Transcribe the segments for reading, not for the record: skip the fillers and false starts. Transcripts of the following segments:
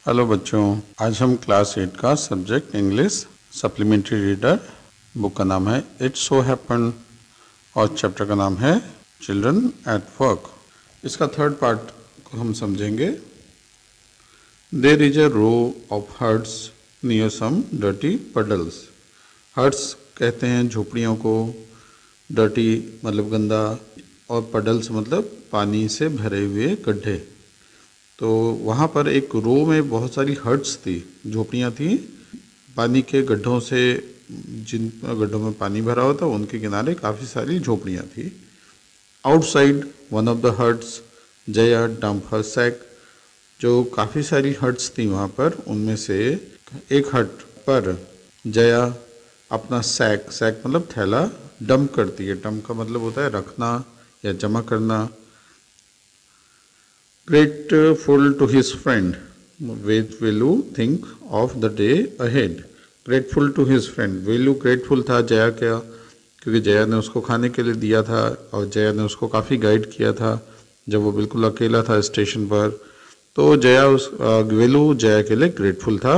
Hello बच्चों, आज हम क्लास 8 का subject English supplementary reader book का नाम है इट सो हैपन और चैप्टर का नाम है चिल्ड्रन एट वर्क। इसका थर्ड पार्ट को हम समझेंगे। There is a row of huts near some dirty puddles. Huts कहते हैं झोपड़ियों को, डर्टी मतलब गंदा, और पडल्स मतलब पानी से भरे हुए गड्ढे। तो वहाँ पर एक रो में बहुत सारी हट्स थी, झोपड़ियाँ थी, पानी के गड्ढों से, जिन गड्ढों में पानी भरा हुआ था उनके किनारे काफ़ी सारी झोपड़ियाँ थी। Outside one of the huts Jaya dump her sack. जो काफ़ी सारी हट्स थी वहाँ पर, उनमें से एक हट पर जया अपना सैक मतलब थैला डंप करती है। डंप का मतलब होता है रखना या जमा करना। Grateful to his friend, Velu think of the day ahead. Grateful to his friend, Velu grateful था जया का, क्योंकि जया ने उसको खाने के लिए दिया था और जया ने उसको काफ़ी गाइड किया था जब वो बिल्कुल अकेला था स्टेशन पर। तो वेलू जया के लिए ग्रेटफुल था।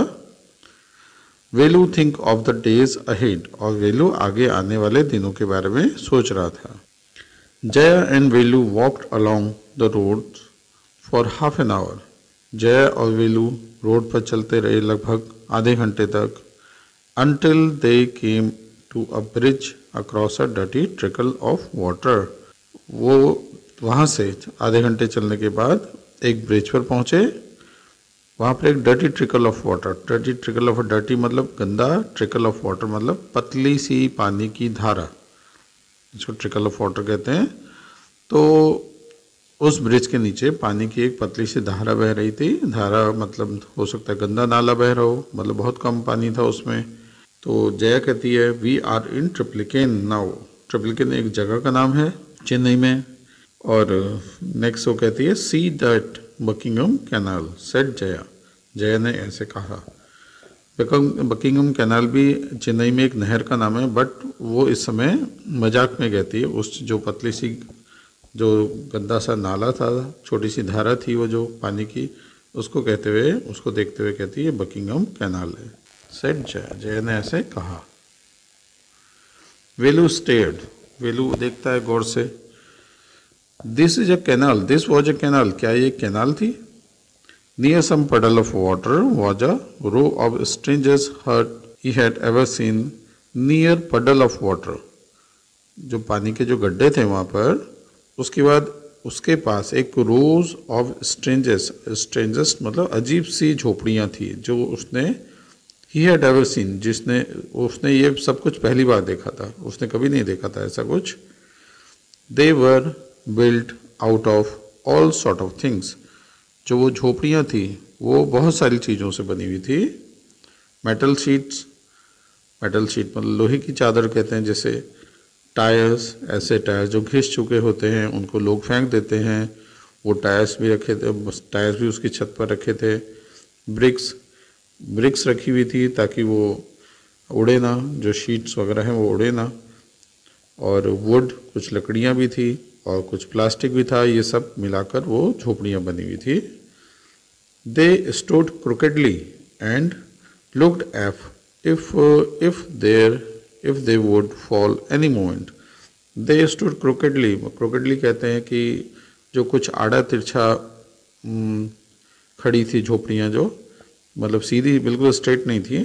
Velu think of the days ahead, और वेलू आगे आने वाले दिनों के बारे में सोच रहा था। Jaya and Velu walked along the road for half an hour. जय और वेलू रोड पर चलते रहे लगभग आधे घंटे तक। Until they came to a bridge across a dirty trickle of water. वो वहाँ से आधे घंटे चलने के बाद एक ब्रिज पर पहुँचे। वहाँ पर एक dirty trickle of water, dirty trickle of dirty मतलब गंदा, ट्रिकल ऑफ वाटर मतलब पतली सी पानी की धारा, इसको ट्रिकल ऑफ वाटर कहते हैं। तो उस ब्रिज के नीचे पानी की एक पतली सी धारा बह रही थी। धारा मतलब हो सकता है गंदा नाला बह रहा हो, मतलब बहुत कम पानी था उसमें। तो जया कहती है we are in Triplicane now. Triplicane एक जगह का नाम है चेन्नई में। और नेक्स्ट वो कहती है see that Buckingham canal said Jaya. Jaya ने ऐसे कहा। बकिंगम कैनाल भी चेन्नई में एक नहर का नाम है, बट वो इस समय मजाक में कहती है। उस जो पतली सी, जो गंदा सा नाला था, छोटी सी धारा थी वो जो पानी की, उसको कहते हुए, उसको देखते हुए कहती है बकिंगम कैनाल है। सेड जया, जया ने ऐसे कहा। वेलू स्टेयर्ड, वेलू देखता है गौर से। This is a canal, this was a canal, क्या ये कैनाल थी? Near some puddle of water was a row of strangers hut he had ever seen. Near puddle of water, जो पानी के जो गड्ढे थे वहाँ पर, उसके बाद उसके पास एक रोज ऑफ स्ट्रेंजर्स मतलब अजीब सी झोपड़ियाँ थी जो उसने ही हैड एवर सीन, उसने ये सब कुछ पहली बार देखा था, उसने कभी नहीं देखा था ऐसा कुछ। They were built out of all sort of things, जो वो झोपड़ियाँ थी वो बहुत सारी चीज़ों से बनी हुई थी। मेटल शीट मतलब लोहे की चादर कहते हैं जैसे। टायर्स, ऐसे टायर्स जो घिस चुके होते हैं उनको लोग फेंक देते हैं, वो टायर्स भी रखे थे, टायर्स भी उसकी छत पर रखे थे। ब्रिक्स रखी हुई थी ताकि वो उड़े ना, जो शीट्स वगैरह हैं वो उड़े ना। और वुड, कुछ लकड़ियाँ भी थी और कुछ प्लास्टिक भी था, ये सब मिलाकर वो झोपड़ियाँ बनी हुई थी। They stood crookedly and looked if they would fall any moment. They stood crookedly, crookedly कहते हैं कि जो कुछ आड़ा तिरछा खड़ी थी झोपड़ियाँ, जो मतलब सीधी बिल्कुल स्ट्रेट नहीं थी,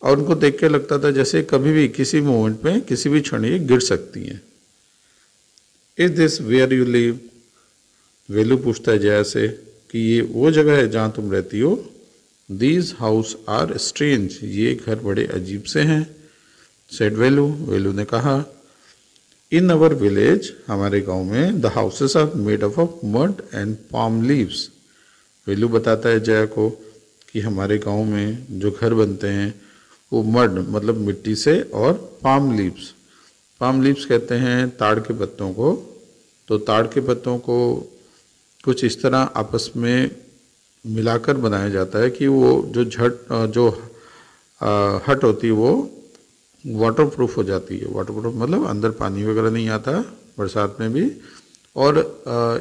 और उनको देख के लगता था जैसे कभी भी किसी मोमेंट पे किसी भी क्षण ये गिर सकती हैं। Is this where you live? वेलू पूछता है जया से कि ये वो जगह है जहाँ तुम रहती हो। These house are strange, ये घर बड़े अजीब से हैं। सेड वेलू ने कहा। इन अवर विलेज, हमारे गांव में, the houses are made up of mud and palm leaves. Velu बताता है जया को कि हमारे गांव में जो घर बनते हैं वो मड मतलब मिट्टी से, और पाम लीव्स कहते हैं ताड़ के पत्तों को। तो ताड़ के पत्तों को कुछ इस तरह आपस में मिलाकर बनाया जाता है कि वो जो हट होती है वो वाटरप्रूफ हो जाती है। वाटरप्रूफ मतलब अंदर पानी वगैरह नहीं आता बरसात में भी, और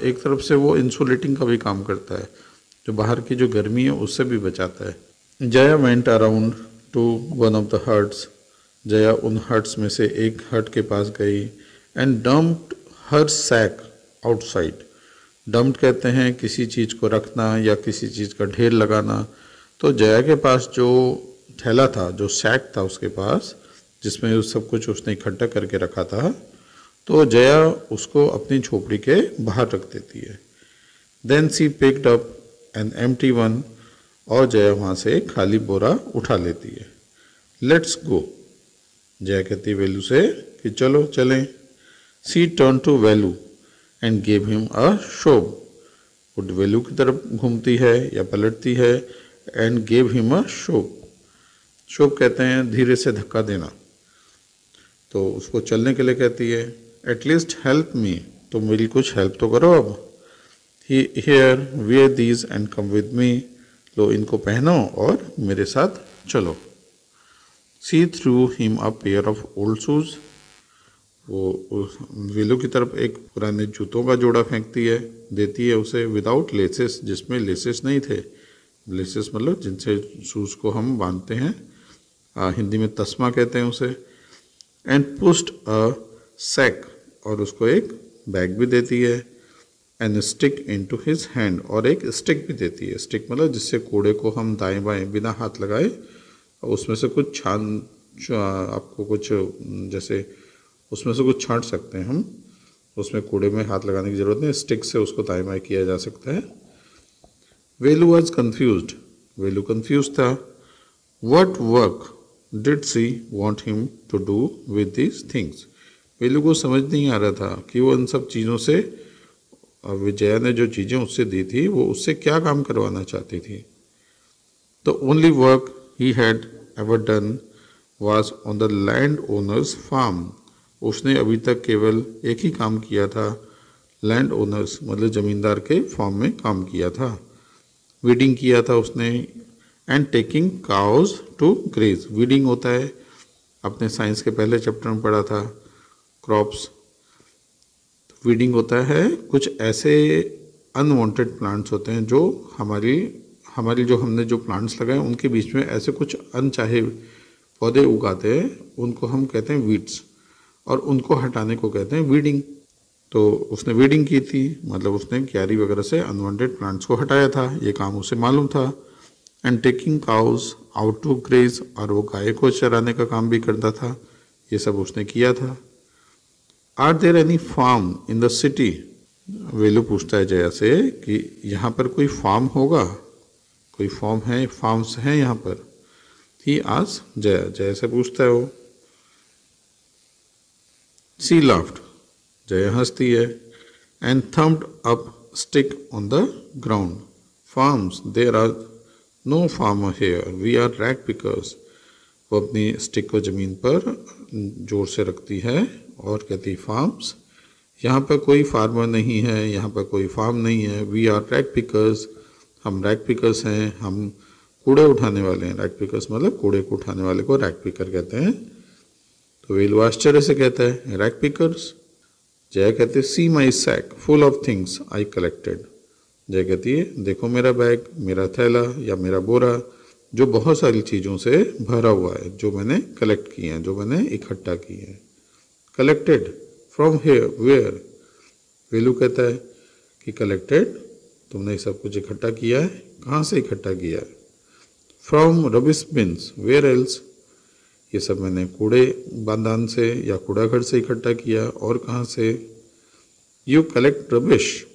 एक तरफ से वो इंसुलेटिंग का भी काम करता है। जो बाहर की जो गर्मी है उससे भी बचाता है। Jaya went around to one of the huts, Jaya उन हट्स में से एक हट के पास गई, and dumped her sack outside. Dumped कहते हैं किसी चीज़ को रखना या किसी चीज़ का ढेर लगाना। तो जया के पास जो थैला था, जो सैक था उसके पास, जिसमें उस सब कुछ उसने इकट्ठा करके रखा था, तो जया उसको अपनी झोपड़ी के बाहर रख देती है। Then she picked up an empty one, और जया वहाँ से खाली बोरा उठा लेती है। लेट्स गो, जया कहती है वेलू से कि चलो चलें। She turn to Velu and gave him a shove, वो वेलू की तरफ घूमती है या पलटती है, and gave him a shove. Shove कहते हैं धीरे से धक्का देना, तो उसको चलने के लिए कहती है। एटलीस्ट हेल्प मी, तो मेरी कुछ हेल्प तो करो अब। Here wear these and come with me, लो इनको पहनो और मेरे साथ चलो। She threw him a pair of old shoes, वो वेलू की तरफ एक पुराने जूतों का जोड़ा फेंकती है, देती है उसे, विदाउट लेसेस, जिसमें लेसेस नहीं थे। लेसेस मतलब जिनसे शूज़ को हम बांधते हैं, हिंदी में तस्मा कहते हैं उसे। एंड पुश्ड अ सैक, और उसको एक बैग भी देती है। And stick into his hand, और एक स्टिक भी देती है। स्टिक मतलब जिससे कूड़े को हम दाएं बाएं बिना हाथ लगाए उसमें से कुछ आपको कुछ जैसे उसमें से कुछ छांट सकते हैं हम, उसमें कूड़े में हाथ लगाने की ज़रूरत नहीं, स्टिक से उसको दाएं बाएं किया जा सकता है। Velu was confused, Velu confuse था। What work did she want him to do with these things, Velu को समझ नहीं आ रहा था कि वो इन सब चीज़ों से, विजया ने जो चीज़ें उससे दी थी वो उससे क्या काम करवाना चाहती थी। तो only work she had ever done was on the landowner's farm, उसने अभी तक केवल एक ही काम किया था, लैंड ओनर्स मतलब ज़मींदार के फार्म में काम किया था। वीडिंग किया था उसने, and taking cows to graze, weeding होता है, अपने साइंस के पहले चैप्टर में पढ़ा था, क्रॉप्स। वीडिंग होता है कुछ ऐसे अनवांटेड प्लांट्स होते हैं जो हमारी जो हमने जो प्लांट्स लगाए उनके बीच में ऐसे कुछ अनचाहे पौधे उगाते हैं, उनको हम कहते हैं वीड्स, और उनको हटाने को कहते हैं वीडिंग। तो उसने वीडिंग की थी, मतलब उसने क्यारी वगैरह से अनवांटेड प्लांट्स को हटाया था, ये काम उसे मालूम था। And taking cows out to graze, और वो गाय को चराने का काम भी करता था, ये सब उसने किया था। Are there any farm in the city, Velu पूछता है जया से कि यहाँ पर कोई फार्म होगा, कोई फार्म है, फार्म्स हैं यहाँ पर। ही आज जया से पूछता है वो। सी लाफ्ड, जया हंसती है। And thumped up stick on the ground, farms there are no farmer here, we are rag pickers, वो अपनी स्टिक को ज़मीन पर जोर से रखती है और कहती फार्म्स, यहाँ पर कोई फार्मर नहीं है, यहाँ पर कोई फार्म नहीं है। वी आर रैग पिकर्स, हम रैग पिकर्स हैं, हम कूड़े उठाने वाले हैं। रैग पिकर्स मतलब कूड़े को उठाने वाले को रैग पिकर कहते हैं। तो वेलू आश्चर्य से कहता है रैग पिकर्स। जया कहते see my sack full of things I collected, Jaya कहती है देखो मेरा बैग, मेरा थैला या मेरा बोरा जो बहुत सारी चीज़ों से भरा हुआ है, जो मैंने कलेक्ट किए हैं, जो मैंने इकट्ठा किए हैं। कलेक्टेड फ्रॉम हेयर वेयर, वेलू कहता है कि कलेक्टेड, तुमने सब कुछ इकट्ठा किया है, कहाँ से इकट्ठा किया है। From rubbish bins where else, ये सब मैंने कूड़े बांधान से या कूड़ा घर से इकट्ठा किया, और कहाँ से। यू कलेक्ट रबिश,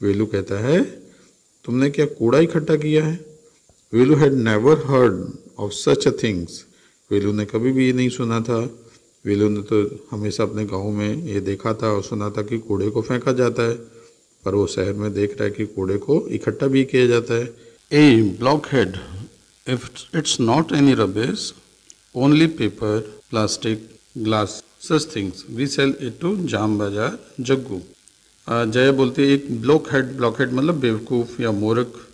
वेलू कहता है तुमने क्या कूड़ा इकट्ठा किया है। Velu had never heard of such a things, Velu ने कभी भी ये नहीं सुना था। वेलू ने तो हमेशा अपने गांव में ये देखा था और सुना था कि कूड़े को फेंका जाता है, पर वो शहर में देख रहा है कि कूड़े को इकट्ठा भी किया जाता है। A blockhead, if it's not any rubbish, only paper, plastic, glass, such things we sell it to Jam Bazaar Jaggu. Jaya बोलती है एक ब्लॉकहेड मतलब बेवकूफ़ या मूर्ख,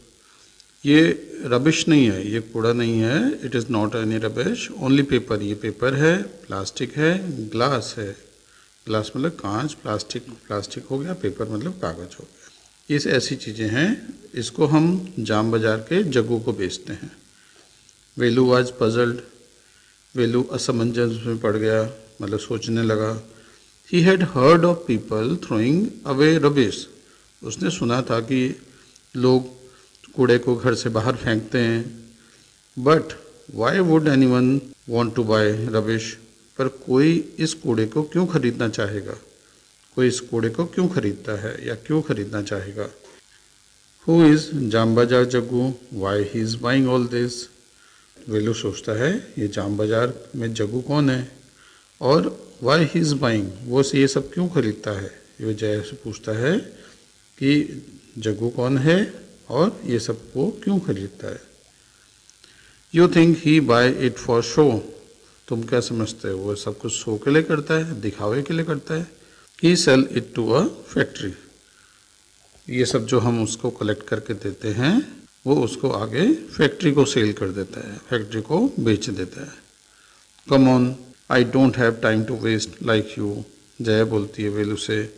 ये रबिश नहीं है, ये कूड़ा नहीं है। It is not any rubbish, only paper, ये पेपर है, प्लास्टिक है, ग्लास है, ग्लास मतलब कांच, प्लास्टिक हो गया, पेपर मतलब कागज़ हो गया। इस ऐसी चीज़ें हैं, इसको हम जाम बाजार के जग्गू को बेचते हैं। वेलू वाज पजल्ड, वेलू असमंजस में पड़ गया, मतलब सोचने लगा। He had heard of people throwing away rubbish, उसने सुना था कि लोग कूड़े को घर से बाहर फेंकते हैं। But why would anyone want to buy rubbish, पर कोई इस कूड़े को क्यों खरीदना चाहेगा, कोई इस कूड़े को क्यों खरीदता है या क्यों खरीदना चाहेगा। Who is Jam Bazaar Jaggu, why he is buying all this. Velu सोचता है ये जाम बाजार में जग्गू कौन है और वाई ही इज़ बाइंग, वो ये सब क्यों खरीदता है। ये जय से पूछता है कि जग्गू कौन है और ये सब वो क्यों खरीदता है। You think he buy it for show, तुम क्या समझते हो वो सब कुछ शो के लिए करता है, दिखावे के लिए करता है। He sell it to a factory, ये सब जो हम उसको कलेक्ट करके देते हैं वो उसको आगे फैक्ट्री को सेल कर देता है, फैक्ट्री को बेच देता है। Come on, I don't have time to waste like you, Jaya बोलती है वेलू से,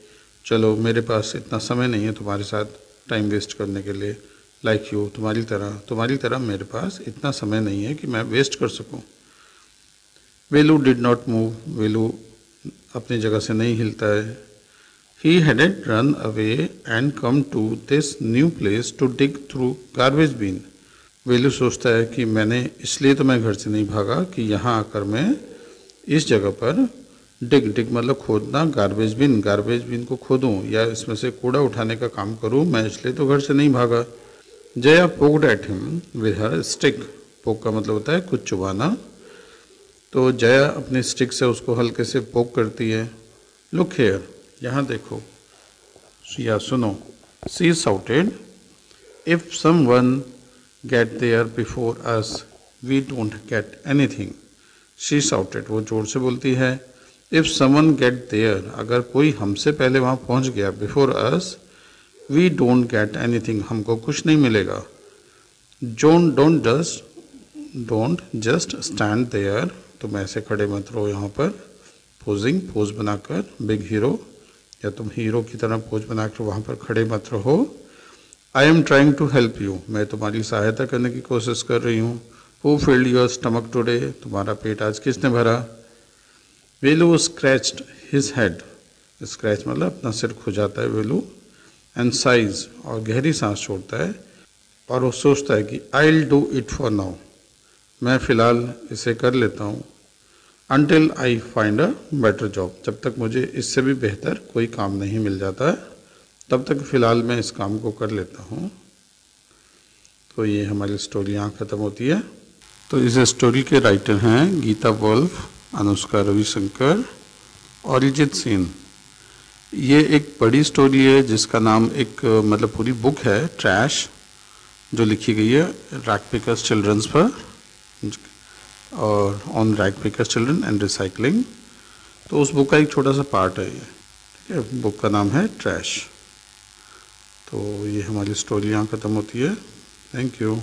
चलो मेरे पास इतना समय नहीं है तुम्हारे साथ टाइम वेस्ट करने के लिए। लाइक यू, तुम्हारी तरह मेरे पास इतना समय नहीं है कि मैं वेस्ट कर सकूं। Velu did not move, Velu अपनी जगह से नहीं हिलता है। He hadn't run away and come to this new place to dig through garbage bin, Velu सोचता है कि मैंने इसलिए तो मैं घर से नहीं भागा कि यहाँ आकर मैं इस जगह पर डिग मतलब खोदना, गार्बेज बिन को खोदूं या इसमें से कूड़ा उठाने का काम करूं, मैं इसलिए तो घर से नहीं भागा। Jaya poked at him with her stick, पोक का मतलब होता है कुछ चुबाना, तो जया अपने स्टिक से उसको हल्के से पोक करती है। लुक हियर, यहाँ देखो या सुनो। She shouted, if someone get there before us we don't get anything. She shouted, वो जोर से बोलती है। इफ समवन गेट देयर, अगर कोई हमसे पहले वहाँ पहुँच गया, before us we don't get anything, हमको कुछ नहीं मिलेगा। डोंट जस्ट स्टैंड देयर, तुम ऐसे खड़े मत रहो यहाँ पर पोज बनाकर, बिग हीरो, या तुम हीरो की तरह पोज बनाकर वहाँ पर खड़े मत रहो। I am trying to help you, मैं तुम्हारी सहायता करने की कोशिश कर रही हूँ। Who filled your stomach today, तुम्हारा पेट आज किसने भरा। Velu scratched his head, scratch मतलब अपना सिर खुजाता है वेलू, एंड साइज, और गहरी सांस छोड़ता है, और वो सोचता है कि I will do it for now, मैं फ़िलहाल इसे कर लेता हूँ। Until I find a better job, जब तक मुझे इससे भी बेहतर कोई काम नहीं मिल जाता है तब तक फ़िलहाल मैं इस काम को कर लेता हूँ। तो ये हमारी स्टोरी यहाँ ख़त्म होती है। तो इस स्टोरी के राइटर हैं गीता वोल्फ, अनुष्का रविशंकर और अरिजीत सिंह। ये एक बड़ी स्टोरी है जिसका नाम एक मतलब पूरी बुक है ट्रैश, जो लिखी गई है रैग पिकर्स चिल्ड्रंस पर, और on rag pickers children and recycling. तो उस बुक का एक छोटा सा पार्ट है ये, ठीक है। बुक का नाम है ट्रैश। तो ये हमारी स्टोरी यहाँ ख़त्म होती है। Thank you.